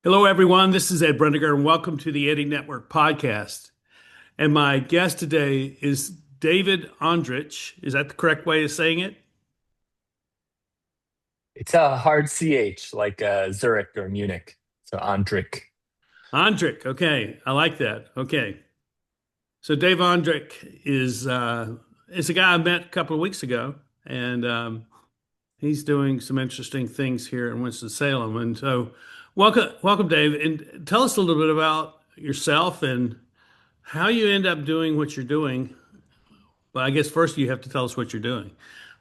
Hello, everyone. This is Ed Brendiger, and welcome to the Eddie Network podcast. And my guest today is David Ondrich. Is that the correct way of saying it? It's a hard CH, like Zurich or Munich. So Ondrich. Ondrich. Okay, I like that. Okay, so Dave Ondrich is a guy I met a couple of weeks ago, and he's doing some interesting things here in Winston-Salem. And so, welcome, Dave, and tell us a little bit about yourself and how you end up doing what you're doing. Well, I guess first you have to tell us what you're doing.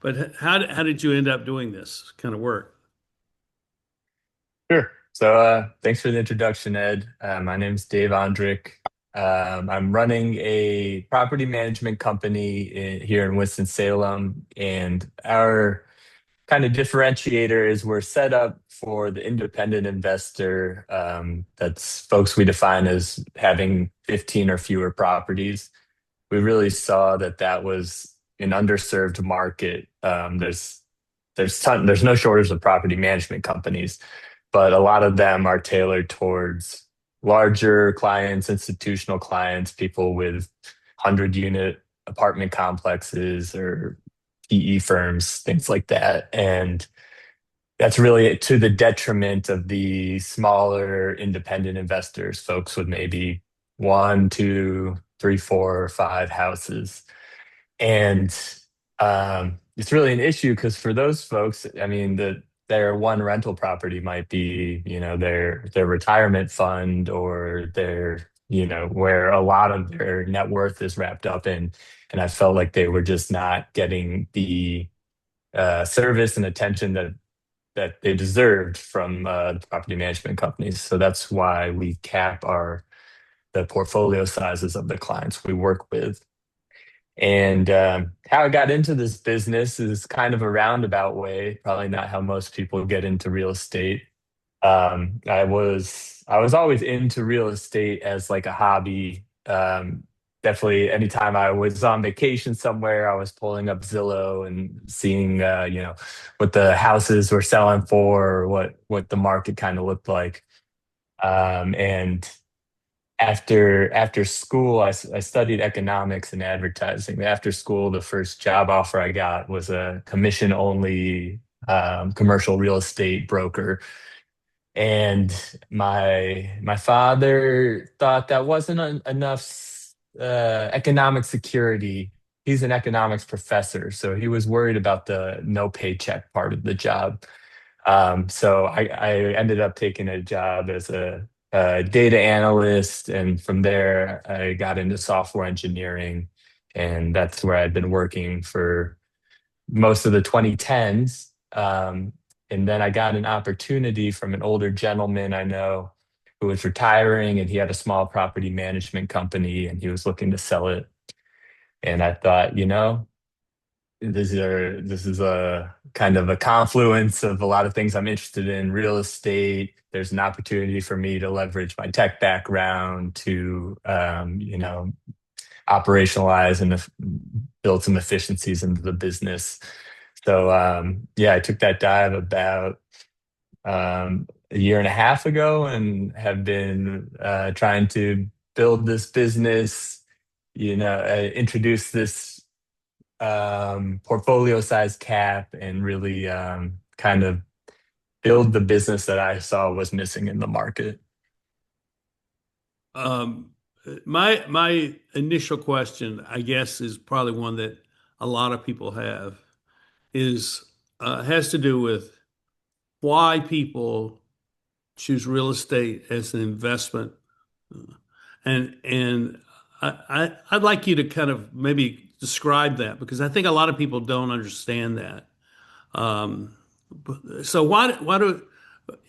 But how did you end up doing this kind of work? Sure. So thanks for the introduction, Ed. My name's Dave Ondrich. I'm running a property management company here in Winston-Salem, and our kind of differentiator is we're set up for the independent investor. That's folks we define as having 15 or fewer properties. We really saw that that was an underserved market. There's no shortage of property management companies, but a lot of them are tailored towards larger clients, institutional clients, people with 100-unit apartment complexes or PE firms, things like that. And that's really to the detriment of the smaller independent investors, folks with maybe one, two, three, four, or five houses. And it's really an issue because for those folks, I mean, their one rental property might be, their retirement fund or their, where a lot of their net worth is wrapped up in. And I felt like they were just not getting the service and attention that they deserved from the property management companies. So that's why we cap our the portfolio sizes of the clients we work with. And how I got into this business is kind of a roundabout way, probably not how most people get into real estate. I was always into real estate as like a hobby. Definitely, anytime I was on vacation somewhere, I was pulling up Zillow and seeing, what the houses were selling for, or what the market kind of looked like. And after school, I studied economics and advertising. After school, the first job offer I got was a commission only commercial real estate broker. And my father thought that wasn't enough economic security. He's an economics professor, so he was worried about the no paycheck part of the job. So I ended up taking a job as a data analyst, and from there I got into software engineering, and that's where I've been working for most of the 2010s. And then I got an opportunity from an older gentleman I know who was retiring, and he had a small property management company, and he was looking to sell it. And I thought, this is a kind of a confluence of a lot of things I'm interested in, real estate. There's an opportunity for me to leverage my tech background to, operationalize and build some efficiencies into the business. So, yeah, I took that dive about a year and a half ago and have been trying to build this business, introduce this portfolio size cap and really kind of build the business that I saw was missing in the market. Um, my initial question, I guess, is probably one that a lot of people have is has to do with why people choose real estate as an investment. And I'd like you to kind of maybe describe that because I think a lot of people don't understand that. Um, so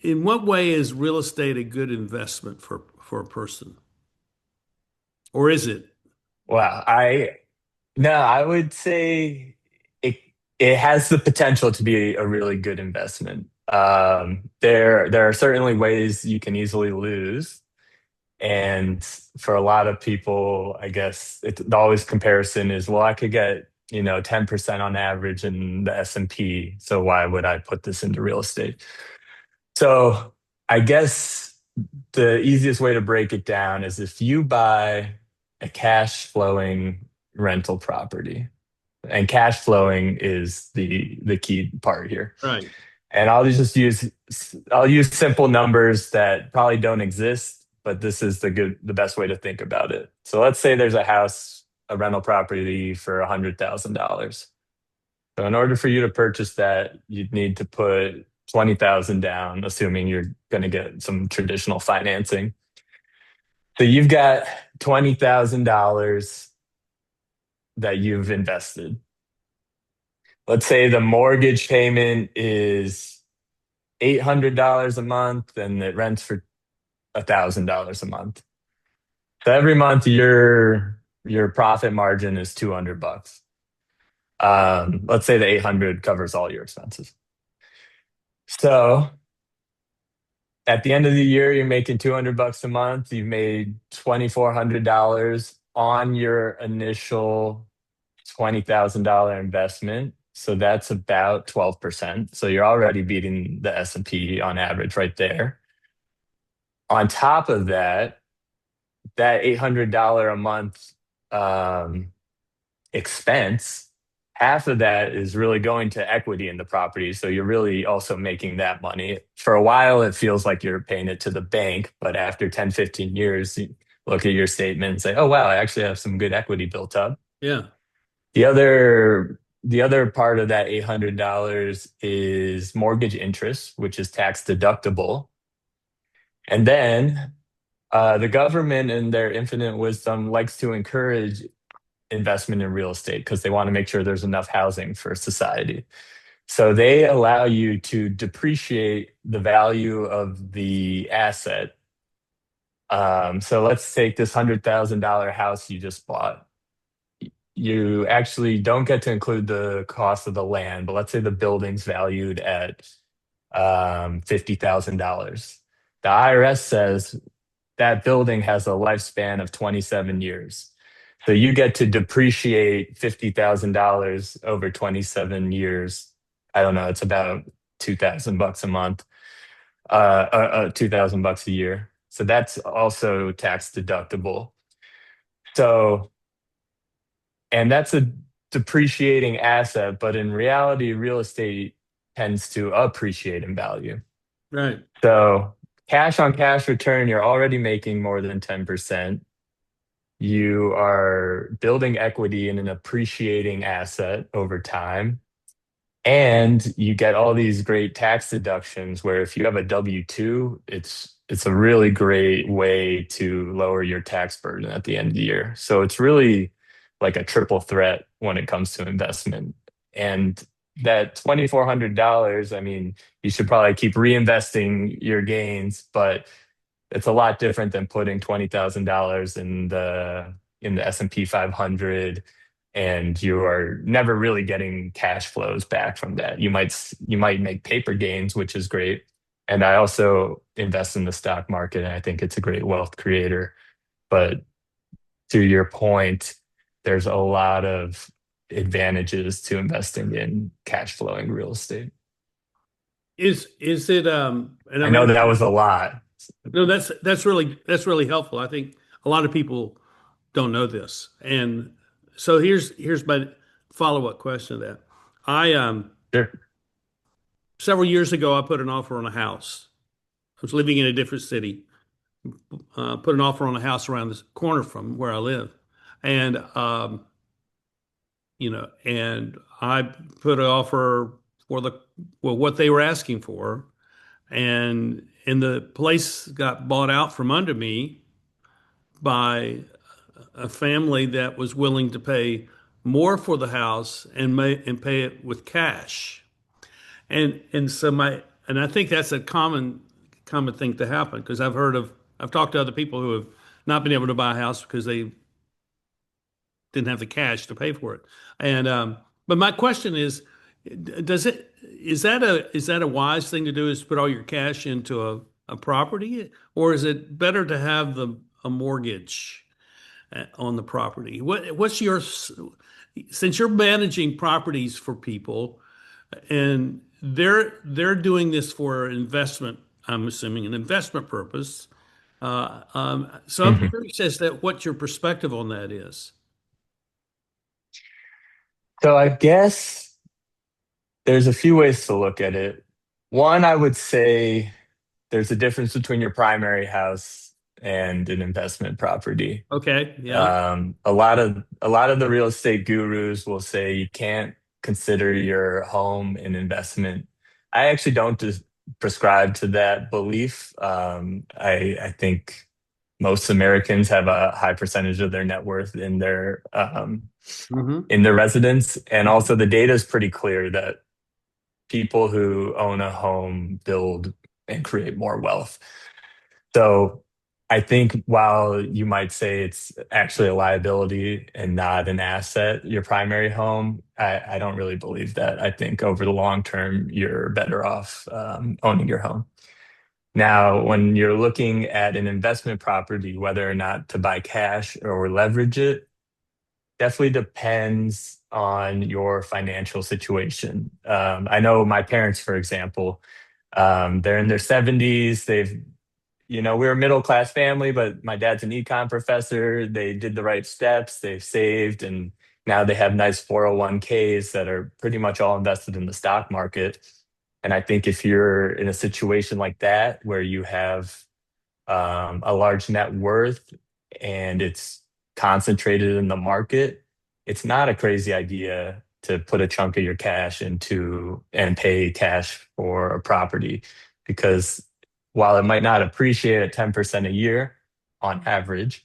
in what way is real estate a good investment for a person? Or is it? Well, no, I would say it has the potential to be a really good investment. There are certainly ways you can easily lose. And for a lot of people, I guess the always comparison is, well, I could get, 10% on average in the S&P. So why would I put this into real estate? So I guess the easiest way to break it down is if you buy a cash flowing rental property, and cash flowing is the key part here. Right. And I'll use simple numbers that probably don't exist, but this is the best way to think about it. So let's say there's a house, a rental property for $100,000. So in order for you to purchase that, you'd need to put 20,000 down, assuming you're going to get some traditional financing. So you've got $20,000 that you've invested. Let's say the mortgage payment is $800 a month and it rents for $1,000 a month. So every month your profit margin is 200 bucks. Let's say the 800 covers all your expenses. So at the end of the year, you're making 200 bucks a month. You've made $2,400 on your initial $20,000 investment. So that's about 12%. So you're already beating the S&P on average right there. On top of that, that $800 a month um, expense, half of that is really going to equity in the property. So you're really also making that money. For a while, it feels like you're paying it to the bank, but after 10, 15 years, you look at your statement and say, oh, wow, I actually have some good equity built up. Yeah. The other part of that $800 is mortgage interest, which is tax deductible. And then the government, in their infinite wisdom, likes to encourage investment in real estate because they want to make sure there's enough housing for society. So they allow you to depreciate the value of the asset. So let's take this $100,000 house you just bought. You actually don't get to include the cost of the land, but let's say the building's valued at $50,000. The IRS says that building has a lifespan of 27 years. So you get to depreciate $50,000 over 27 years. I don't know, it's about 2,000 bucks a month, 2,000 bucks a year. So that's also tax deductible. So, and that's a depreciating asset, but in reality, real estate tends to appreciate in value. Right. So cash on cash return, you're already making more than 10%. You are building equity in an appreciating asset over time. And you get all these great tax deductions where if you have a W-2, it's a really great way to lower your tax burden at the end of the year. So it's really like a triple threat when it comes to investment. And that $2,400, I mean, you should probably keep reinvesting your gains, but it's a lot different than putting $20,000 in the S&P 500, and you are never really getting cash flows back from that. You might make paper gains, which is great. And I also invest in the stock market, and I think it's a great wealth creator. But to your point, there's a lot of advantages to investing in cash flowing real estate. Is it and I I know mean, that was a lot. no, that's really helpful. I think a lot of people don't know this. And so here's my follow-up question to that. I Sure. several years ago I put an offer on a house. I was living in a different city. Put an offer on a house around this corner from where I live. And and I put an offer for what they were asking for, and the place got bought out from under me by a family that was willing to pay more for the house and pay it with cash. And I think that's a common thing to happen because I've talked to other people who have not been able to buy a house because they didn't have the cash to pay for it. And but my question is, is that a wise thing to do? Is put all your cash into a property, or is it better to have a mortgage on the property? What's your since you're managing properties for people and they're doing this for investment I'm assuming, an investment purpose. So I'm Mhm. curious as to what your perspective on that is. So I guess there's a few ways to look at it. One, I would say there's a difference between your primary house and an investment property. Okay, yeah. A lot of the real estate gurus will say you can't consider your home an investment. I actually don't prescribe to that belief. I think most Americans have a high percentage of their net worth Hmm. in their residence, and also the data is pretty clear that people who own a home build and create more wealth. So I think while you might say it's actually a liability and not an asset, your primary home, I don't really believe that. I think over the long term, you're better off owning your home. Now, when you're looking at an investment property, whether or not to buy cash or leverage it, definitely depends on your financial situation. I know my parents, for example, they're in their 70s. We're a middle class family, but my dad's an econ professor. They did the right steps, they've saved, and now they have nice 401ks that are pretty much all invested in the stock market. And I think if you're in a situation like that where you have a large net worth and it's concentrated in the market, it's not a crazy idea to put a chunk of your cash into and pay cash for a property because while it might not appreciate at 10% a year on average,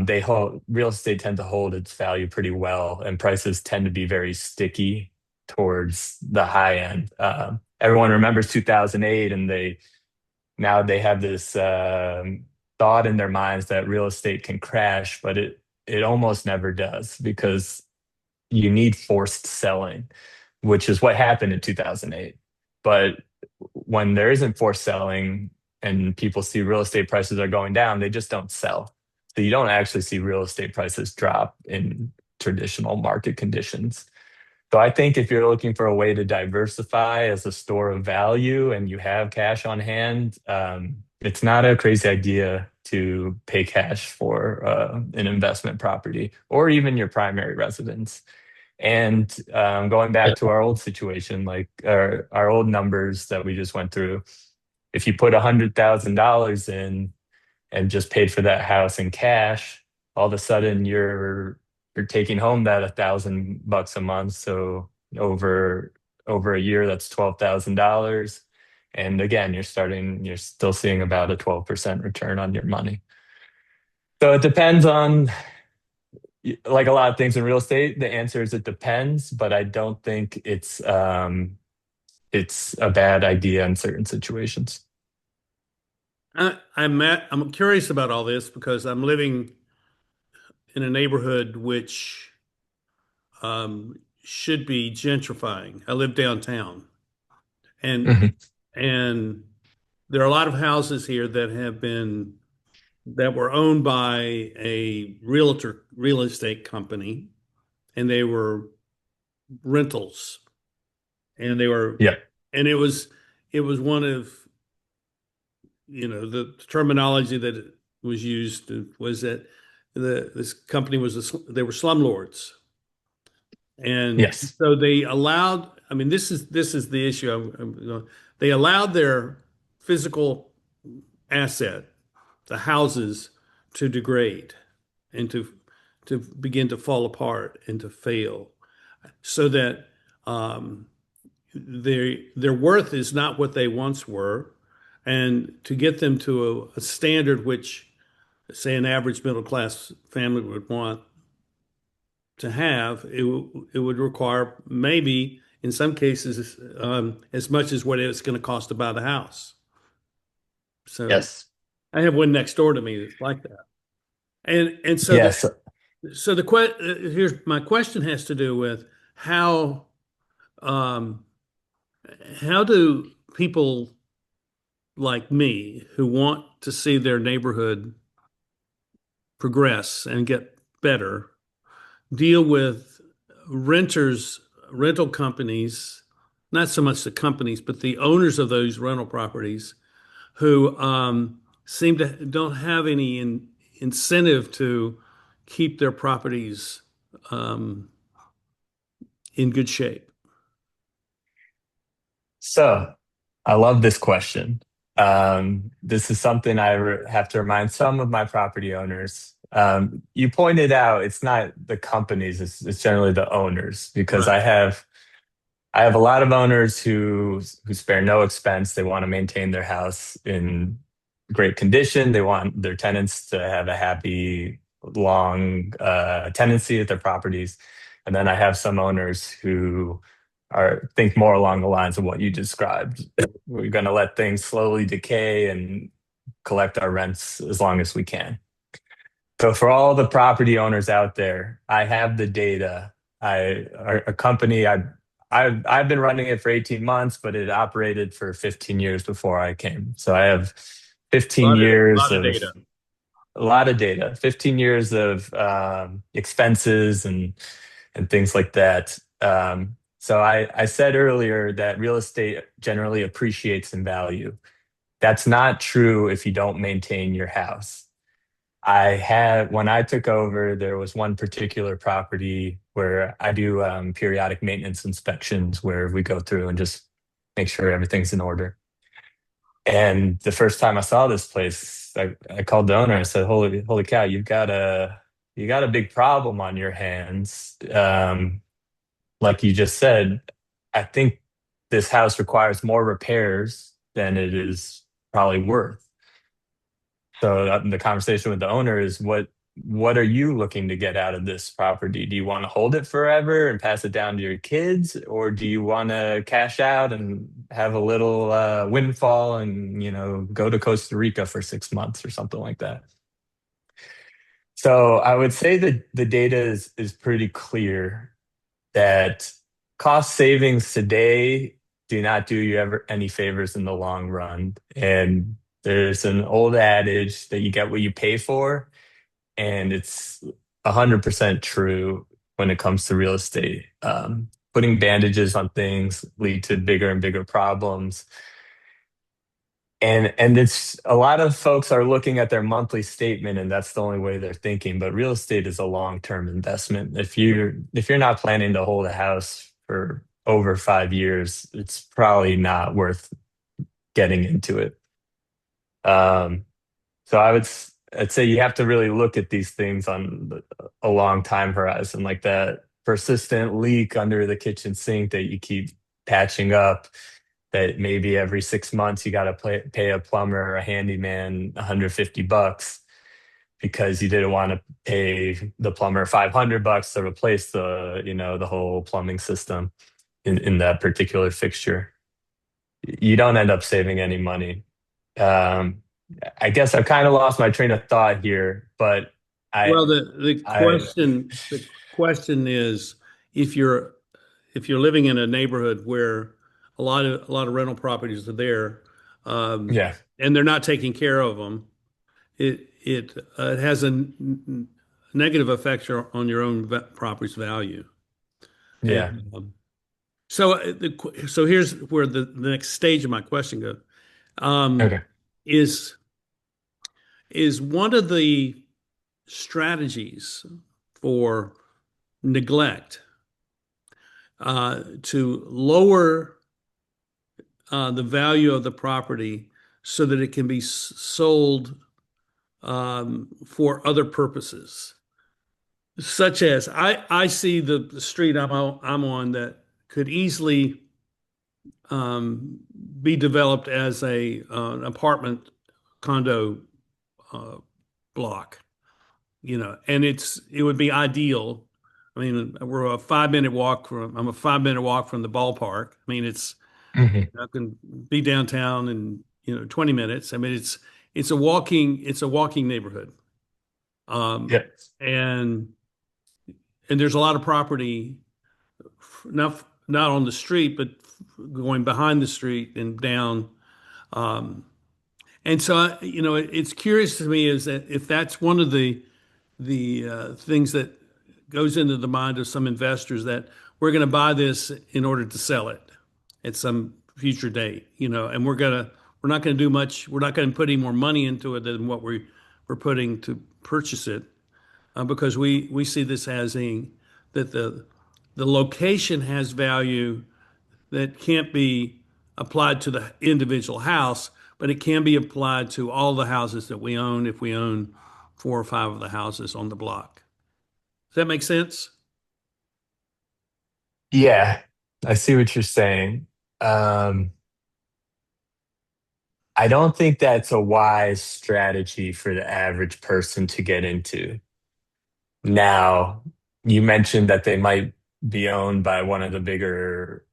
they hold real estate tend to hold its value pretty well, and prices tend to be very sticky towards the high end. Everyone remembers 2008, and they have this thought in their minds that real estate can crash, but it almost never does because you need forced selling, which is what happened in 2008. But when there isn't forced selling and people see real estate prices are going down, they just don't sell. So you don't actually see real estate prices drop in traditional market conditions. So I think if you're looking for a way to diversify as a store of value and you have cash on hand, it's not a crazy idea to pay cash for an investment property or even your primary residence. And going back to our old situation, like our old numbers that we just went through, if you put $100,000 in and just paid for that house in cash, all of a sudden you're taking home that $1,000 a month. So over a year, that's $12,000. And again, you're still seeing about a 12% return on your money. So it depends on, like a lot of things in real estate, the answer is it depends, but I don't think it's a bad idea in certain situations. I'm curious about all this because I'm living in a neighborhood which should be gentrifying. I live downtown, and Mhm. and there are a lot of houses here that were owned by a real estate company, and they were rentals, and they were Yeah. and it was one of the terminology that was used was that this company they were slumlords. And Yes. so they allowed, I mean, this is the issue. They allowed their physical asset, the houses, to degrade and to begin to fall apart and to fail, so that um, their worth is not what they once were, and to get them to a standard which, say, an average middle class family would want to have, it would require maybe in some cases as much as what it's going to cost to buy the house. So Yes. I have one next door to me that's like that. And so Yes. here's my question has to do with um, how do people like me who want to see their neighborhood progress and get better deal with renters, rental companies, not so much the companies, but the owners of those rental properties who seem to don't have any incentive to keep their properties um, in good shape. So I love this question. This is something have to remind some of my property owners. You pointed out it's not the companies, it's generally the owners because Right. I have a lot of owners who spare no expense. They want to maintain their house in great condition. They want their tenants to have a happy, long tenancy at their properties. And then I have some owners who are think more along the lines of what you described. We're going to let things slowly decay and collect our rents as long as we can. So for all the property owners out there, I have the data. A company I've been running it for 18 months, but it operated for 15 years before I came. So I have 15 years Lot of of data. a lot of data, 15 years of expenses and things like that. So I said earlier that real estate generally appreciates in value. That's not true if you don't maintain your house. When I took over, there was one particular property where I do periodic maintenance inspections where we go through and just make sure everything's in order. And the first time I saw this place, I called the owner. I said, holy cow, you got a big problem on your hands. Like you just said, I think this house requires more repairs than it is probably worth. So the conversation with the owner is what are you looking to get out of this property? Do you want to hold it forever and pass it down to your kids, or do you want to cash out and have a little windfall and go to Costa Rica for 6 months or something like that? So I would say that the data is pretty clear that cost savings today do not do you ever any favors in the long run. And there's an old adage that you get what you pay for, and it's 100% true when it comes to real estate. Putting bandages on things lead to bigger and bigger problems. And it's a lot of folks are looking at their monthly statement and that's the only way they're thinking. But real estate is a long-term investment. If you're not planning to hold a house for over 5 years, it's probably not worth getting into it. Um, so I'd say you have to really look at these things on a long time horizon, like that persistent leak under the kitchen sink that you keep patching up. That maybe every 6 months you got to pay a plumber or a handyman $150 because you didn't want to pay the plumber $500 to replace the whole plumbing system in that particular fixture. You don't end up saving any money. Um, I guess I've kind of lost my train of thought here, but I, Well, the I, question is if you're living in a neighborhood where a lot of rental properties are there, yeah, and they're not taking care of them, it has a negative effect on your own property's value. yeah, And so here's where the next stage of my question goes. Um, okay, is is one of the strategies for neglect to lower the value of the property so that it can be sold for other purposes, such as I see the street I'm on that could easily be developed as an apartment condo uh, block, and it would be ideal. I mean, I'm a 5 minute walk from the ballpark. I mean, hmm I can be downtown in 20 minutes. I mean, it's a walking neighborhood. Um, yeah, and there's a lot of property, not on the street, but going behind the street and down. Um, and so, it's curious to me is that if that's one of the things that goes into the mind of some investors that we're going to buy this in order to sell it at some future date, and we're not going to do much. We're not going to put any more money into it than what we're putting to purchase it, because we see this as that the location has value that can't be applied to the individual house, but it can be applied to all the houses that we own if we own four or five of the houses on the block. Does that make sense? Yeah, I see what you're saying. Um, I don't think that's a wise strategy for the average person to get into. Now, you mentioned that they might be owned by one of the bigger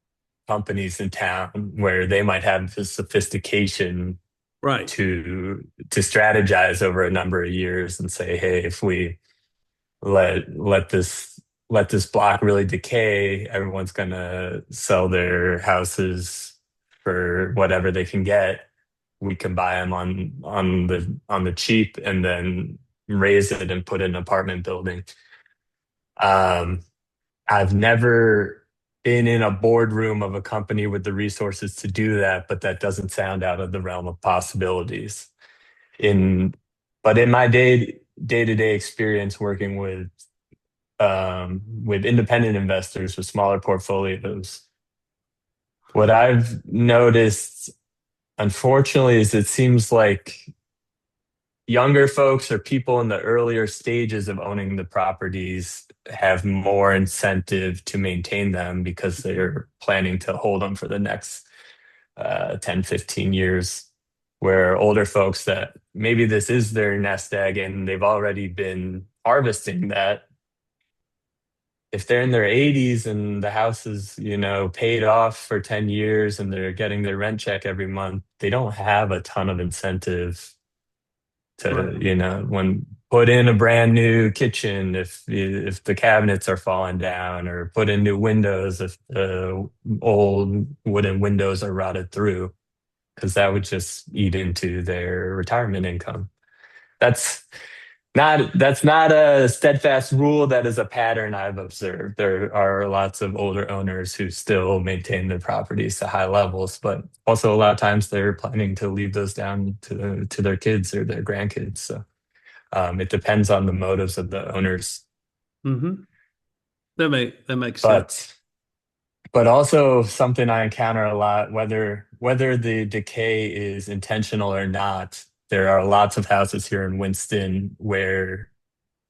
companies in town where they might have the sophistication Right. to strategize over a number of years and say, hey, if we let this block really decay, everyone's gonna sell their houses for whatever they can get. We can buy them on the cheap and then raise it and put it in an apartment building. Um, I've never been in a boardroom of a company with the resources to do that, but that doesn't sound out of the realm of possibilities. In but in my to day experience working with independent investors with smaller portfolios, what I've noticed, unfortunately, is it seems like younger folks or people in the earlier stages of owning the properties have more incentive to maintain them because they're planning to hold them for the next 10, 15 years. Where older folks that maybe this is their nest egg and they've already been harvesting that, if they're in their 80s and the house is, paid off for 10 years and they're getting their rent check every month, they don't have a ton of incentive to, Right. when put in a brand new kitchen if the cabinets are falling down, or put in new windows if the old wooden windows are rotted through, because that would just eat into their retirement income. That's that's not a steadfast rule. That is a pattern I've observed. There are lots of older owners who still maintain their properties to high levels, but also a lot of times they're planning to leave those down to their kids or their grandkids. So it depends on the motives of the owners. Mm-hmm. That makes sense. But also something I encounter a lot, whether the decay is intentional or not. There are lots of houses here in Winston where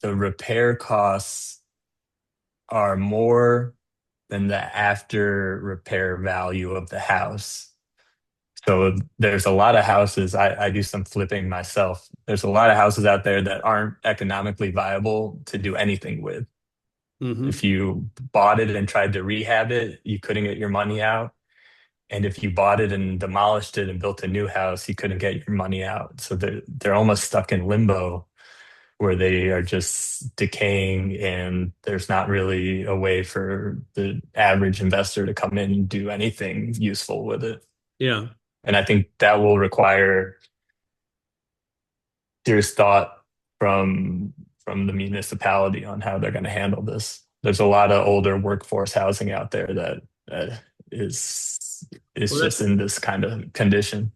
the repair costs are more than the after repair value of the house. So there's a lot of houses. I do some flipping myself. There's a lot of houses out there that aren't economically viable to do anything with. Mm-hmm. If you bought it and tried to rehab it, you couldn't get your money out. And if you bought it and demolished it and built a new house, you couldn't get your money out. So they're almost stuck in limbo where they are just decaying and there's not really a way for the average investor to come in and do anything useful with it. Yeah. And I think that will require serious thought from the municipality on how they're going to handle this. There's a lot of older workforce housing out there that is Well, just that's in this kind of condition.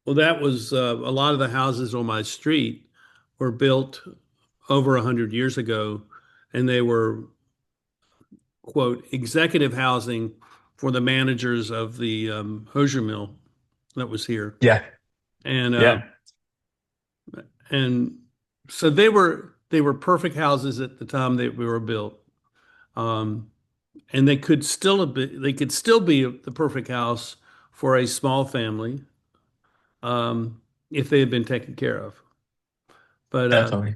well, that was a lot of the houses on my street were built over 100 years ago, and they were, quote, executive housing for the managers of the hosier mill that was here. Yeah, And yeah, and so they were perfect houses at the time they were built. Um, and they could still be the perfect house for a small family, um, if they had been taken care of. But definitely.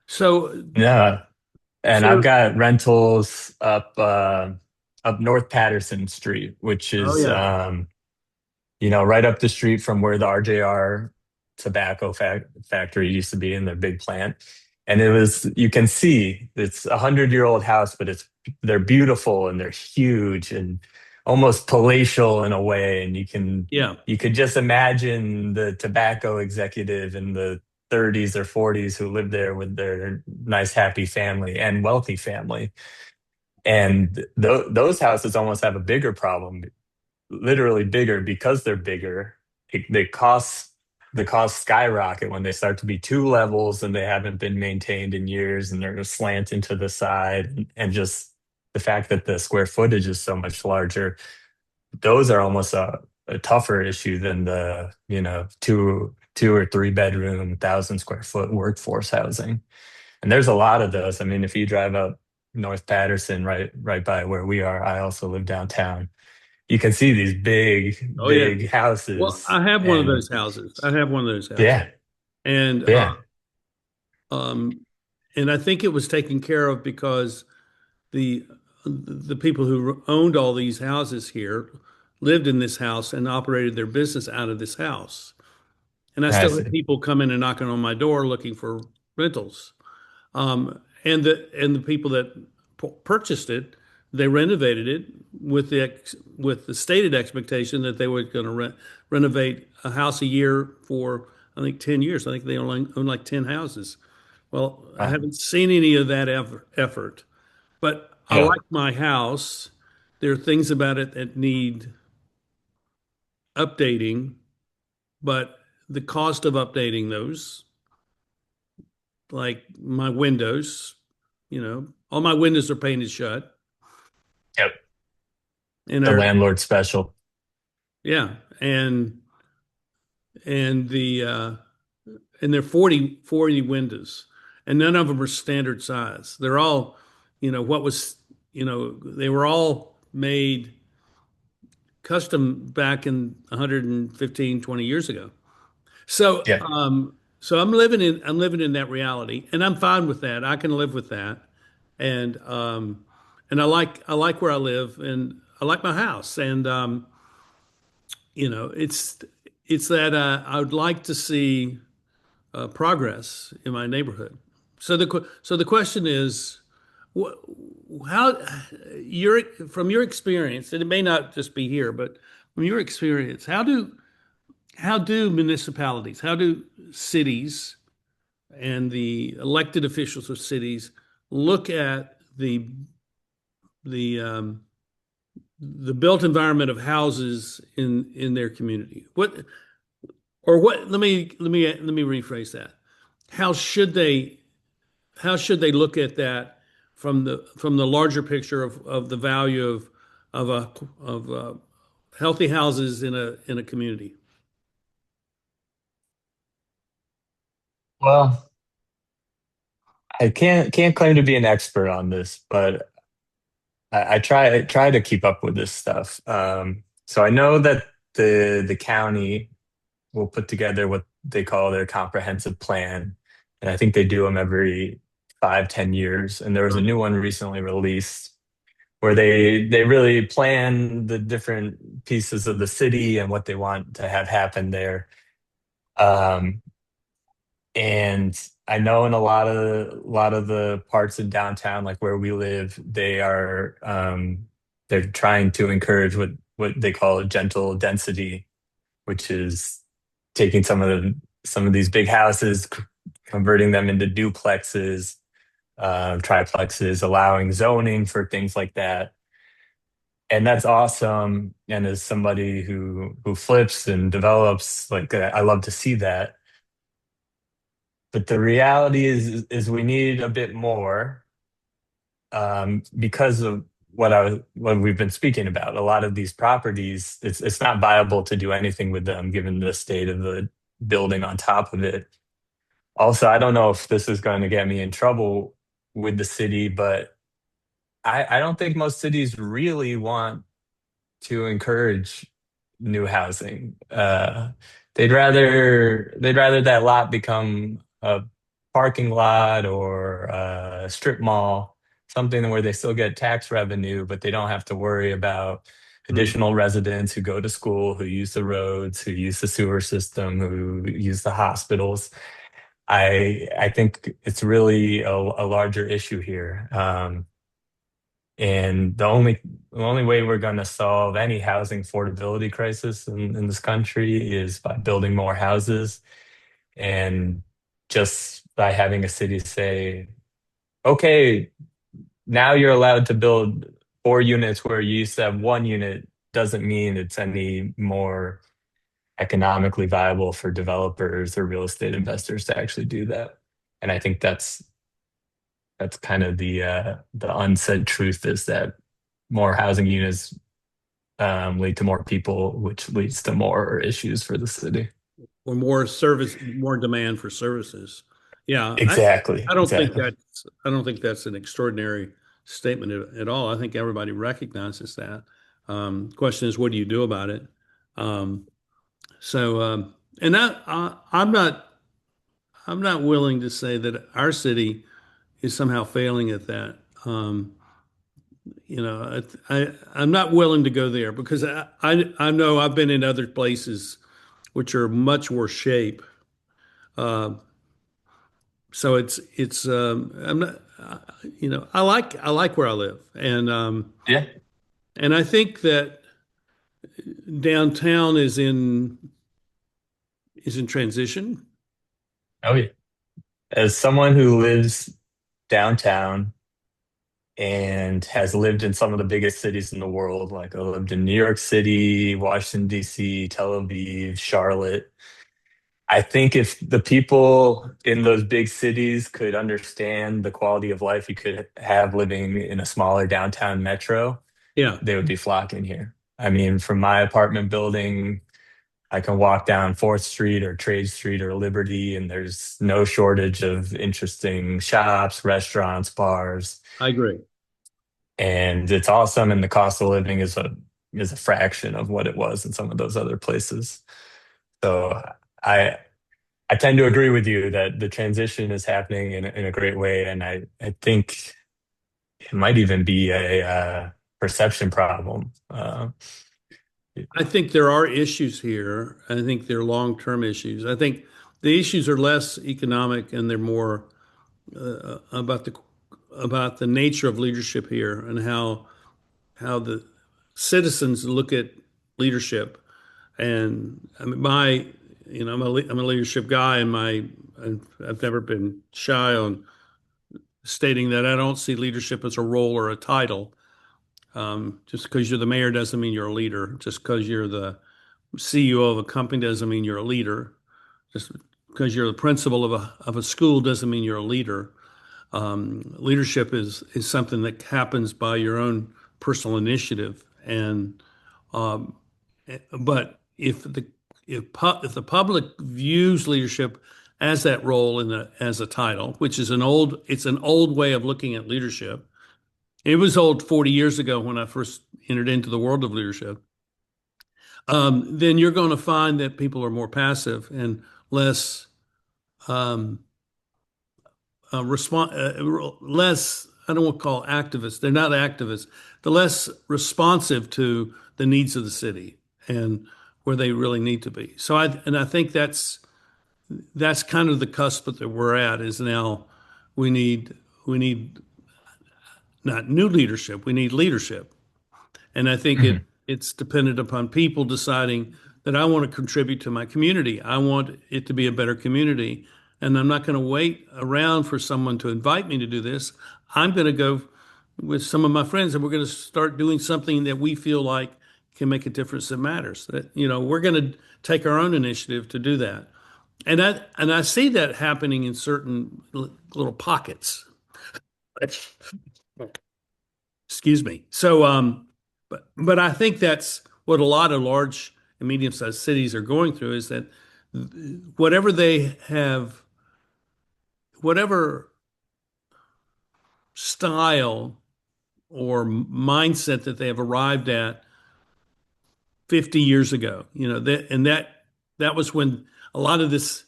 so Yeah. And I've so got rentals up North Patterson Street, which oh is yeah. right up the street from where the RJR tobacco factory used to be in their big plant. And you can see it's 100-year-old house, but they're beautiful and they're huge and almost palatial in a way. And Yeah. you could just imagine the tobacco executive in the 30s or 40s who lived there with their nice, happy family and wealthy family. And those houses almost have a bigger problem, literally bigger because they're bigger. the costs skyrocket when they start to be two levels and they haven't been maintained in years and they're slanting to the side, and just the fact that the square footage is so much larger. Those are almost a tougher issue than the two or three bedroom 1,000 square foot workforce housing. And there's a lot of those. I mean, if you drive up North Patterson, right by where we are, I also live downtown. You can see these big, Oh yeah. big Well, houses, I have one of and those houses. I have one of those houses, yeah, and yeah, um, and I think it was taken care of because the the people who owned all these houses here lived in this house and operated their business out of this house. And I I still have see. people coming and knocking on my door looking for rentals. And the people that purchased it, they renovated it with the stated expectation that they were going to renovate a house a year for I think 10 years. I think they only own like 10 houses. Well, I Wow. haven't seen any of that effort, but I Yeah. like my house. There are things about it that need updating, but the cost of updating those, like my windows, all my windows are painted shut. Yep. And The are landlord special. Yeah, and and they're 40 windows, and none of them are standard size. They're all, what was, they were all made custom back in 115, 20 years ago. So, Yeah. I'm living in that reality, and I'm fine with that. I can live with that, and I like where I live, and I like my house, and it's that I would like to see progress in my neighborhood. So the question is, wh- how your from your experience, and it may not just be here, but from your experience, how do municipalities, how do cities and the elected officials of cities look at the the built environment of houses in their community? What? Let me rephrase that. How should they how should they look at that from the larger picture of the value of a of healthy houses in a community? Well, I can't claim to be an expert on this, but I try to keep up with this stuff. So I know that the county will put together what they call their comprehensive plan, and I think they do them every 5, 10 years. And there was a Right. new one recently released where they really plan the different pieces of the city and what they want to have happen there. Um, and I know in a lot of the parts in downtown, like where we live, they're trying to encourage what they call a gentle density, which is taking some of these big houses, converting them into duplexes, triplexes, allowing zoning for things like that. And that's awesome. And as somebody who flips and develops, like I love to see that. But the reality is we need a bit more, because of what we've been speaking about. A lot of these properties, it's not viable to do anything with them given the state of the building on top of it. Also, I don't know if this is going to get me in trouble with the city, but I don't think most cities really want to encourage new housing. They'd rather that lot become a parking lot or a strip mall, something where they still get tax revenue, but they don't have to worry about Mm. additional residents who go to school, who use the roads, who use the sewer system, who use the hospitals. I think it's really a larger issue here. And the only way we're going to solve any housing affordability crisis in this country is by building more houses, and just by having a city say, okay, now you're allowed to build 4 units where you used to have 1 unit, doesn't mean it's any more. economically viable for developers or real estate investors to actually do that. And I think that's kind of the unsaid truth is that more housing units lead to more people, which leads to more issues for the city. or more service, more demand for services. Yeah, Exactly, exactly. I don't think that's an extraordinary statement at all. I think everybody recognizes that. Question is, what do you do about it? Um, and I'm not willing to say that our city is somehow failing at that. I'm not willing to go there because I know I've been in other places which are much worse shape. Uh, so I'm not, I like where I live, Yeah. and I think that downtown is in transition. Oh yeah. As someone who lives downtown and has lived in some of the biggest cities in the world, like I lived in New York City, Washington, D.C., Tel Aviv, Charlotte. I think if the people in those big cities could understand the quality of life you could have living in a smaller downtown metro, Yeah, they would be flocking here. I mean, from my apartment building, I can walk down 4th Street or Trade Street or Liberty, and there's no shortage of interesting shops, restaurants, bars, I agree. and it's awesome. And the cost of living is a fraction of what it was in some of those other places. So I I tend to agree with you that the transition is happening in a great way, and I think it might even be a perception problem. I think there are issues here. I think they're long-term issues. I think the issues are less economic and they're more about the nature of leadership here and how the citizens look at leadership. And I mean, I'm a leadership guy, and I've never been shy on stating that I don't see leadership as a role or a title. Just because you're the mayor doesn't mean you're a leader. Just because you're the CEO of a company doesn't mean you're a leader. Just because you're the principal of a school doesn't mean you're a leader. Leadership is something that happens by your own personal initiative. And but if the public views leadership as that role as a title, which is it's an old way of looking at leadership. It was old 40 years ago when I first entered into the world of leadership. Then you're going to find that people are more passive and less um, less. I don't want to call activists. They're not activists. They're less responsive to the needs of the city and where they really need to be. I think that's kind of the cusp that we're at. Is now we need not new leadership. We need leadership. And I think Mhm. it's dependent upon people deciding that I want to contribute to my community. I want it to be a better community. And I'm not going to wait around for someone to invite me to do this. I'm going to go with some of my friends and we're going to start doing something that we feel like can make a difference that matters. We're going to take our own initiative to do that. And I see that happening in certain little pockets. Excuse me. But I think that's what a lot of large and medium-sized cities are going through is that whatever they have, whatever style or mindset that they have arrived at 50 years ago, that was when a lot of this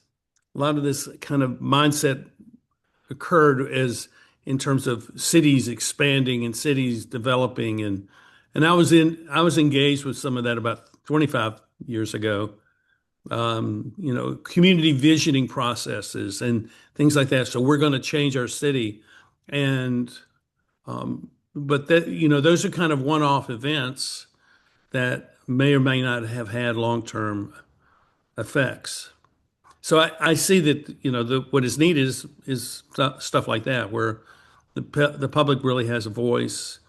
kind of mindset occurred as in terms of cities expanding and cities developing and I was engaged with some of that about 25 years ago. Community visioning processes and things like that. So we're going to change our city, and but that those are kind of one-off events that may or may not have had long-term effects. So I see that what is needed is stuff like that where the public really has a voice,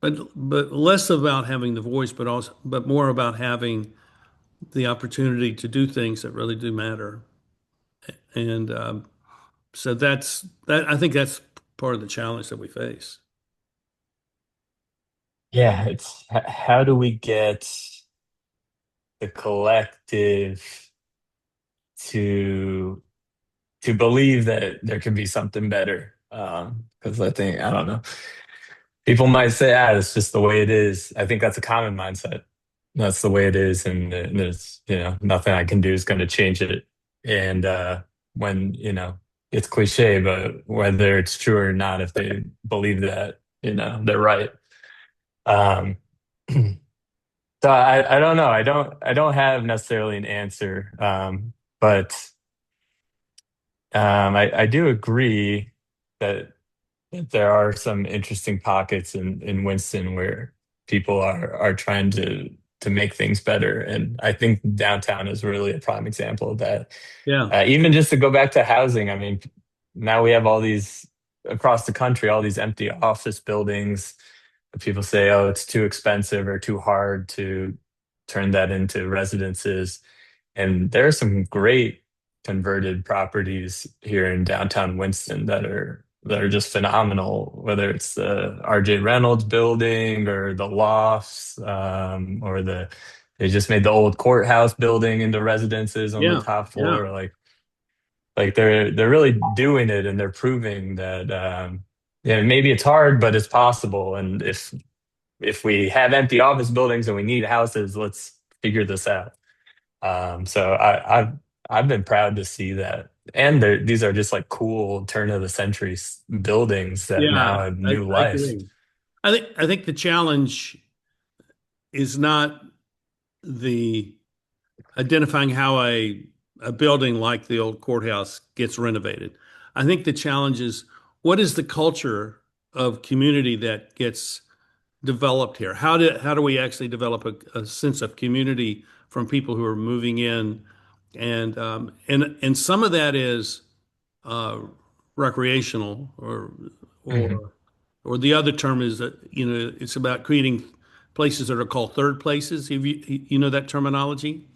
but less about having the voice, but more about having the opportunity to do things that really do matter. And so that's that. I think that's part of the challenge that we face. Yeah, it's how do we get the collective to believe that there could be something better? Because I think I don't know. People might say, "Ah, it's just the way it is." I think that's a common mindset. That's the way it is, and there's nothing I can do is going to change it. And when it's cliche, but whether it's true or not, if they believe that, they're right. Um, so I don't know. I don't have necessarily an answer. But I do agree that there are some interesting pockets in Winston where people are trying to make things better. And I think downtown is really a prime example of that. Yeah, Even just to go back to housing, I mean, now we have all these across the country, all these empty office buildings. People say, oh, it's too expensive or too hard to turn that into residences. And there are some great converted properties here in downtown Winston that are just phenomenal, whether it's the RJ Reynolds building or the lofts, or they just made the old courthouse building into residences on the yeah, top yeah, floor. Like they're really doing it, and they're proving that yeah, maybe it's hard, but it's possible. And if we have empty office buildings and we need houses, let's figure this out. So I've been proud to see that. And these are just like cool turn of the century buildings that now yeah. have I, new I life. agree. I think the challenge is not the identifying how a building like the old courthouse gets renovated. I think the challenge is what is the culture of community that gets developed here? How do we actually develop a sense of community from people who are moving in, and some of that is uh, recreational, Hmm. or or the other term is that it's about creating places that are called third places. Have you know that terminology?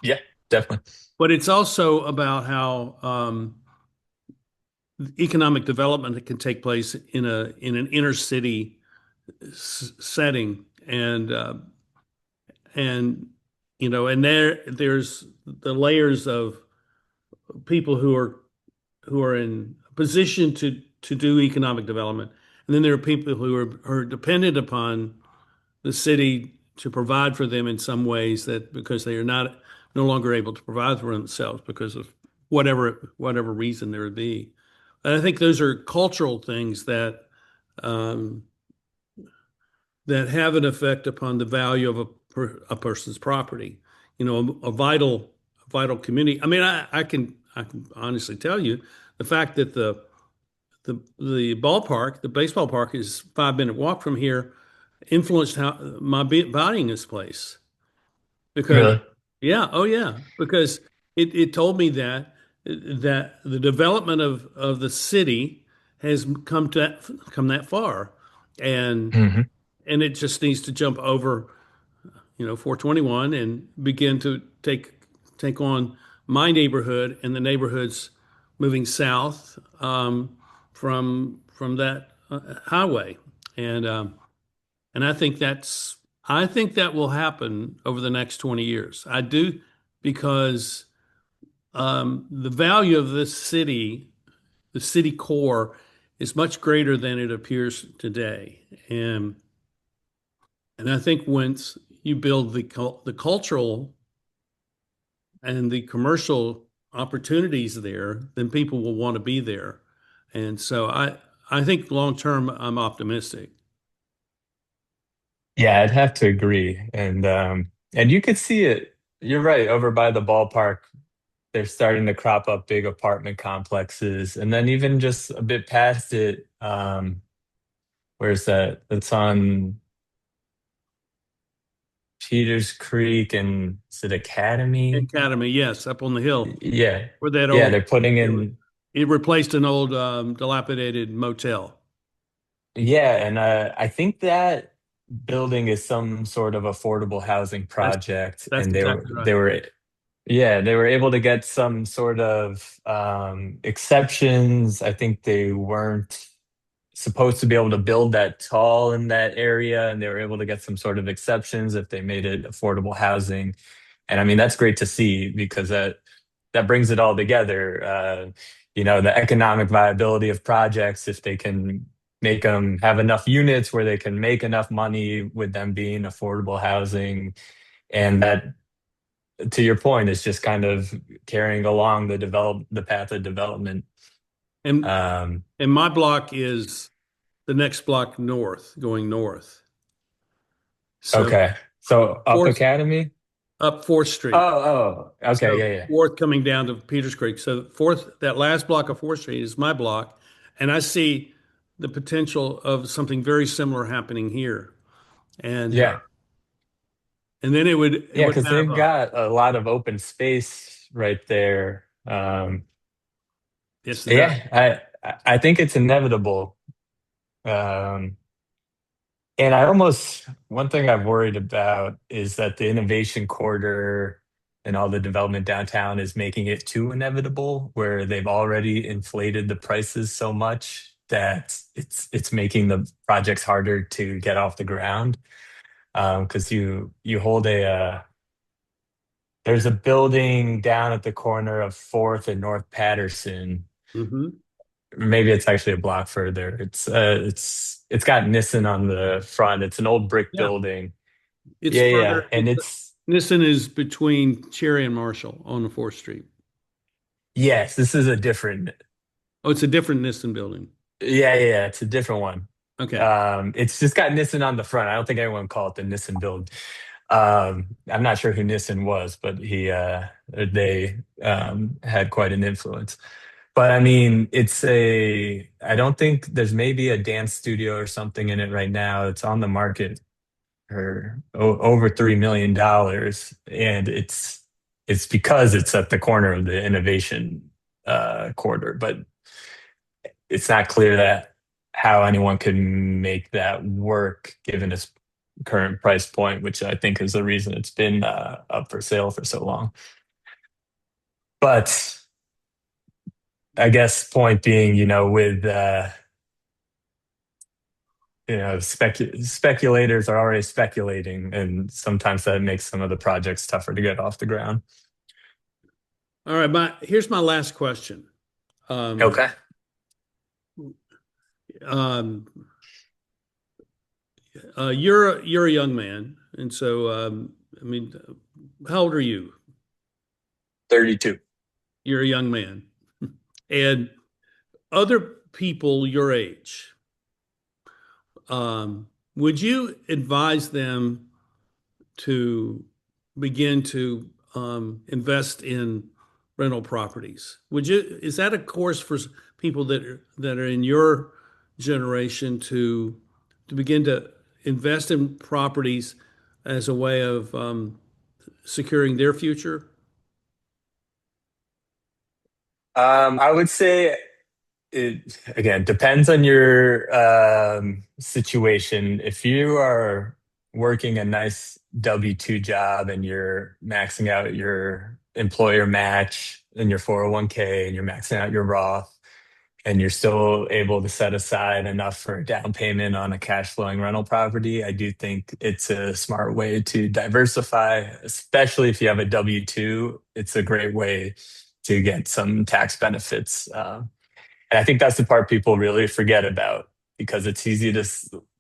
Yeah, definitely. But it's also about how economic development that can take place in an inner city setting, and and there's the layers of people who are in a position to do economic development, and then there are people who are dependent upon the city to provide for them in some ways that because they are not no longer able to provide for themselves because of whatever reason there would be. And I think those are cultural things um, that have an effect upon the value of a person's property. A vital community. I mean, I can honestly tell you the fact that the ballpark, the baseball park, is 5 minute walk from here, influenced how my buying this place because Really? yeah, oh yeah, because it told me that the development of the city has come that far, and Hmm. and it just needs to jump over 421 and begin to take on my neighborhood and the neighborhoods moving south from that highway, and and I think that will happen over the next 20 years. I do because the value of this city, the city core, is much greater than it appears today, and I think once you build the cultural and the commercial opportunities there, then people will want to be there. And so I think long term, I'm optimistic. Yeah, I'd have to agree. And you could see it. You're right, over by the ballpark, they're starting to crop up big apartment complexes. And then even just a bit past it, where's that? It's on Peters Creek and is it Academy? Academy, yes, up on the hill Yeah. where that Yeah, old they're putting it, re- in it replaced an old dilapidated motel. yeah, and I think that building is some sort of affordable housing That's project, that's and exactly they right. were yeah, they were able to get some sort of exceptions. I think they weren't supposed to be able to build that tall in that area, and they were able to get some sort of exceptions if they made it affordable housing. And I mean, that's great to see because that brings it all together. The economic viability of projects, if they can make them have enough units where they can make enough money with them being affordable housing, and that, to your point, is just kind of carrying along the path of development. And Um, and my block is the next block north, going north. So okay, so Up fourth Academy. up Fourth Street. Oh, okay, So yeah, yeah, fourth coming down to Peters Creek. So fourth, that last block of Fourth Street is my block, and I see the potential of something very similar happening here. And yeah, and then it yeah, would because have they've got a lot of open space right there. yes, it does. Yeah, I think it's inevitable. Um, and one thing I've worried about is that the innovation quarter and all the development downtown is making it too inevitable, where they've already inflated the prices so much that it's making the projects harder to get off the ground. Because you hold there's a building down at the corner of Fourth and North Patterson. Hmm. Maybe it's actually a block further. It's got Nissan on the front. It's an old brick Yeah, building. it's Yeah, further. yeah. And it's Nissen is between Cherry and Marshall on the Fourth Street. yes, this is a different. Oh, it's a different Nissen building. Yeah, it's a different one. Okay. It's just got Nissan on the front. I don't think anyone called it the Nissan build. I'm not sure who Nissan was, but they had quite an influence. But I mean, I don't think there's maybe a dance studio or something in it right now. It's on the market for over $3 million, and it's because it's at the corner of the innovation quarter. But it's not clear that how anyone could make that work given its current price point, which I think is the reason it's been up for sale for so long. But I guess point being, with speculators are already speculating, and sometimes that makes some of the projects tougher to get off the ground. All right. Here's my last question. Um, Okay. um, you're a young man, and so I mean, how old are you? 32. You're a young man, and other people your age, would you advise them to begin to invest in rental properties? Would you? Is that a course for people that are in your generation to begin to invest in properties as a way of securing their future? I would say it again depends on your situation. If you are working a nice W-2 job and you're maxing out your employer match and your 401k and you're maxing out your Roth and you're still able to set aside enough for a down payment on a cash flowing rental property, I do think it's a smart way to diversify, especially if you have a W-2. It's a great way to get some tax benefits. And I think that's the part people really forget about because it's easy to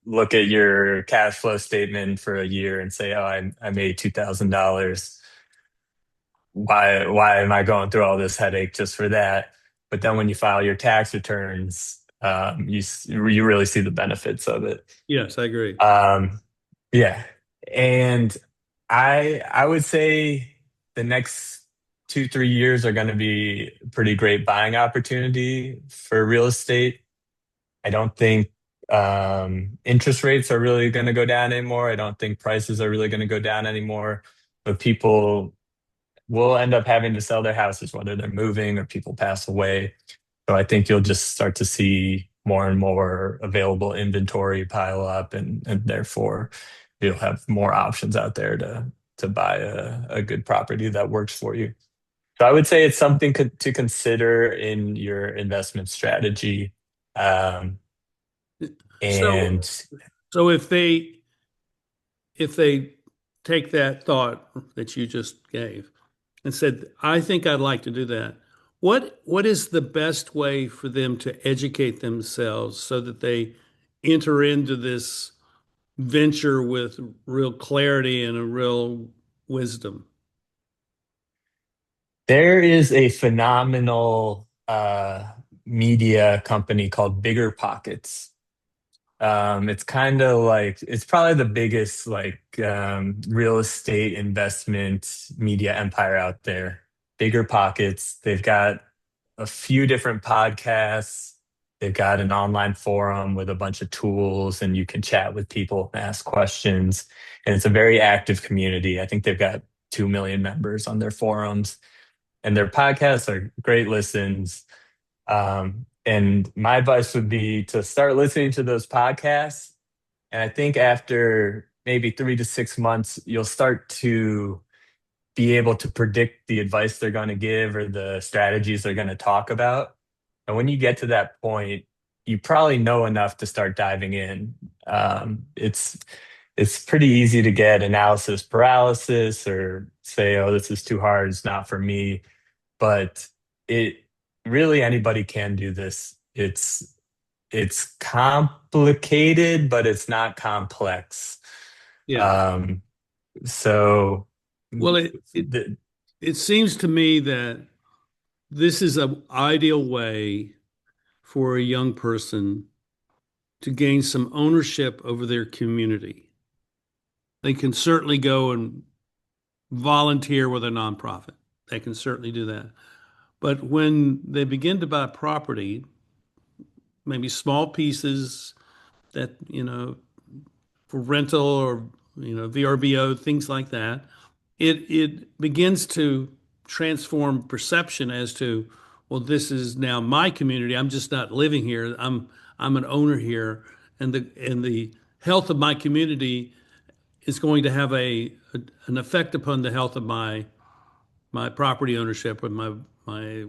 look at your cash flow statement for a year and say, oh, I made $2,000. Why am I going through all this headache just for that? But then when you file your tax returns, you really see the benefits of it. Yes, I agree. Um, yeah, and I would say the next 2, 3 years are going to be a pretty great buying opportunity for real estate. I don't think interest rates are really going to go down anymore. I don't think prices are really going to go down anymore. But people will end up having to sell their houses, whether they're moving or people pass away. So I think you'll just start to see more and more available inventory pile up, and therefore you'll have more options out there to buy a good property that works for you. So I would say it's something to consider in your investment strategy. Um, So, and so if they take that thought that you just gave and said, I think I'd like to do that, what is the best way for them to educate themselves so that they enter into this venture with real clarity and a real wisdom? there is a phenomenal media company called Bigger Pockets. It's kind of like it's probably the biggest like real estate investment media empire out there. Bigger Pockets. They've got a few different podcasts. They've got an online forum with a bunch of tools, and you can chat with people and ask questions. And it's a very active community. I think they've got 2 million members on their forums, and their podcasts are great listens. And my advice would be to start listening to those podcasts. And I think after maybe 3 to 6 months, you'll start to be able to predict the advice they're going to give or the strategies they're going to talk about. And when you get to that point, you probably know enough to start diving in. It's pretty easy to get analysis paralysis or say, "Oh, this is too hard. It's not for me." But it really anybody can do this. It's complicated, but it's not complex. Yeah. Um, so Well, it seems to me that this is an ideal way for a young person to gain some ownership over their community. They can certainly go and volunteer with a nonprofit. They can certainly do that. But when they begin to buy property, maybe small pieces that, for rental or, VRBO, things like that, it begins to transform perception as to, well, this is now my community. I'm just not living here. I'm an owner here, and the health of my community is going to have an effect upon the health of my property ownership and my my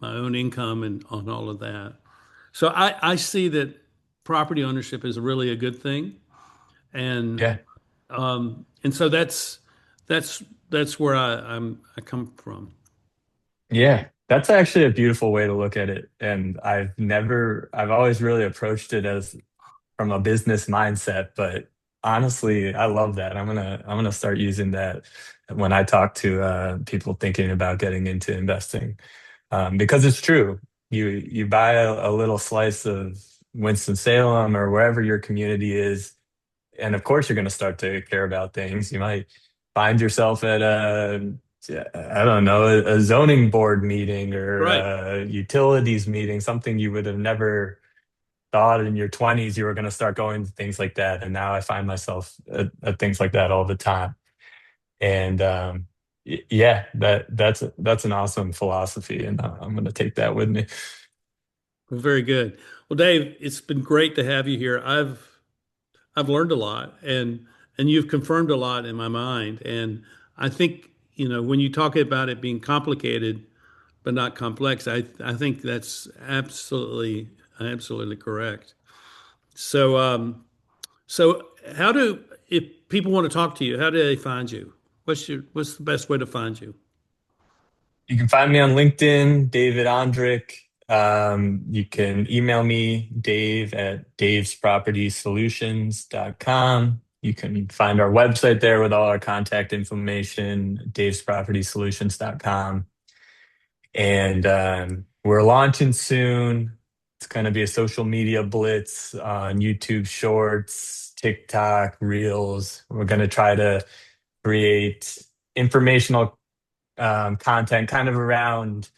own income and on all of that. So I see that property ownership is really a good thing, and yeah, and so that's that's where I come from. yeah, that's actually a beautiful way to look at it. And I've always really approached it as from a business mindset, but honestly, I love that. I'm gonna start using that when I talk to people thinking about getting into investing, because it's true. You buy a little slice of Winston-Salem or wherever your community is, and of course you're going to start to care about things. You might find yourself at I don't know, a zoning board meeting or Right. a utilities meeting, something you would have never thought in your 20s you were going to start going to things like that. And now I find myself at things like that all the time. And yeah, that's an awesome philosophy, and I'm going to take that with me. Well, very good. Well, Dave, it's been great to have you here. I've learned a lot, and you've confirmed a lot in my mind. And I think, when you talk about it being complicated but not complex, I think that's absolutely correct. So so how do if people want to talk to you, how do they find you? What's the best way to find you? You can find me on LinkedIn, David Ondrich. You can email me, Dave at davespropertysolutions.com. You can find our website there with all our contact information, davespropertysolutions.com. And we're launching soon. It's going to be a social media blitz on YouTube Shorts, TikTok, Reels. We're going to try to create informational content kind of around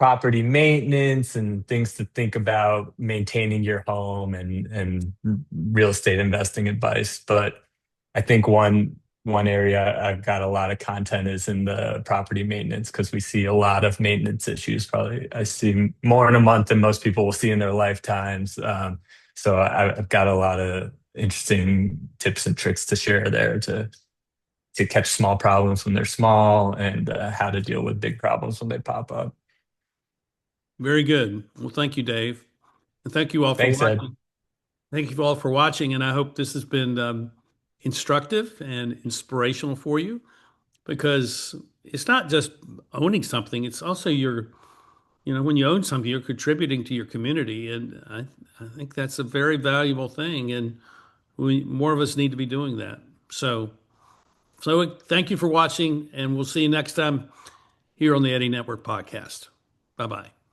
property maintenance and things to think about maintaining your home and real estate investing advice. But I think one one area I've got a lot of content is in the property maintenance because we see a lot of maintenance issues. Probably I see more in a month than most people will see in their lifetimes. So I've got a lot of interesting tips and tricks to share there to catch small problems when they're small and how to deal with big problems when they pop up. Very good. Well, thank you, Dave. And thank you all for Thanks, Ed. watching. Thank you all for watching. And I hope this has been instructive and inspirational for you because it's not just owning something, it's also when you own something, you're contributing to your community. And I think that's a very valuable thing. And more of us need to be doing that. So thank you for watching, and we'll see you next time here on the Eddie Network podcast. Bye bye.